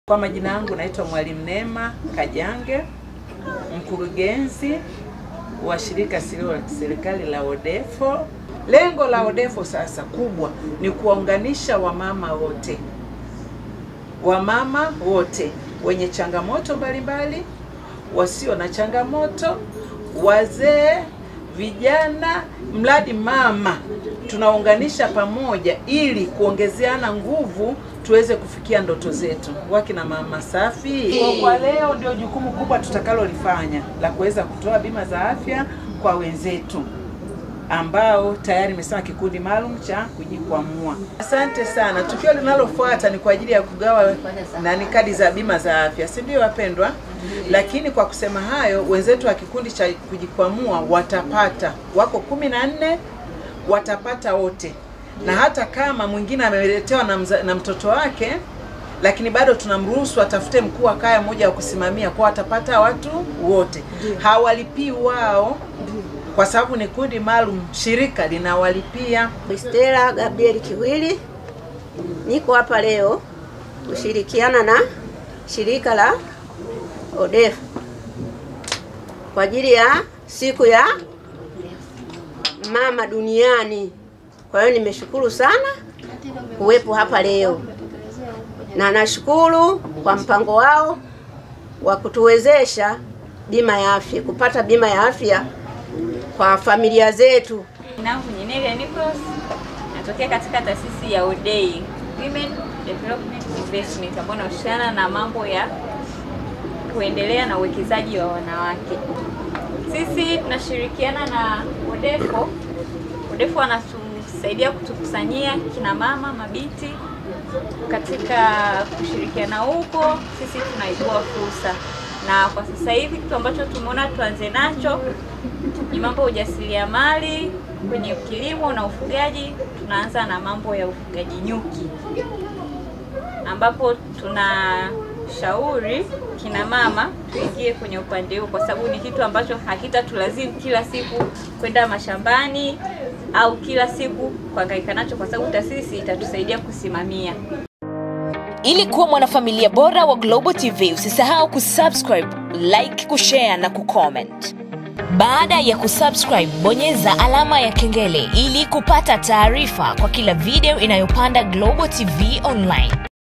Kwa majina yangu naitwa Mwalimu Neema Kajange, mkurugenzi wa shirika serikali la ODEFO. Lengo la ODEFO sasa kubwa ni kuwaunganisha wamama wote wenye changamoto mbalimbali, wasio na changamoto, wazee, vijana, mradi mama, tunaunganisha pamoja ili kuongezeana nguvu tuweze kufikia ndoto zetu. Wakina mama safi. Kwa leo ndio jukumu kubwa tutakalolifanya la kuweza kutoa bima za afya kwa wenzetu ambao tayari nimesema kikundi maalum cha kujikwamua. Asante sana. Tukio linalofuata ni kwa ajili ya kugawa kadi za bima za afya, si ndio wapendwa? Lakini kwa kusema hayo, wenzetu wa kikundi cha kujikwamua watapata, wako 14, watapata wote. Na hata kama mwingine ameletewa na mtoto wake, lakini bado tunamruhusu atafute mkuu wa kaya mmoja wa kusimamia, kwa atapata watu wote. Hawalipii wao kwa sababu ni kundi maalum, shirika linawalipia. Stella Gabriel Kiwili, niko hapa leo kushirikiana na shirika la ODEFO kwa ajili ya siku ya mama duniani. Kwa hiyo nimeshukuru sana kuwepo hapa leo, na nashukuru kwa mpango wao wa kutuwezesha bima ya afya, kupata bima ya afya kwa familia zetu. Nangu Nyenelia Nicholas, natokea katika taasisi ya ODEI, Women Development Investment, ambayo inahusiana na mambo ya kuendelea na uwekezaji wa wanawake. Sisi tunashirikiana na ODEFO. ODEFO wanatusaidia kutukusanyia kina mama, mabinti. Katika kushirikiana huko, sisi tunaibua fursa. Na kwa sasa hivi kitu ambacho tumeona tuanze nacho ni mambo ya ujasiriamali kwenye kilimo na ufugaji. Tunaanza na mambo ya ufugaji nyuki, ambapo tunashauri kina mama tuingie kwenye upande huo, kwa sababu ni kitu ambacho hakitatulazimu kila siku kwenda mashambani au kila siku kuhangaika nacho, kwa sababu taasisi itatusaidia kusimamia. Ili kuwa mwanafamilia bora wa Global TV, usisahau kusubscribe, like, kushare na kucomment. Baada ya kusubscribe, bonyeza alama ya kengele ili kupata taarifa kwa kila video inayopanda Global TV Online.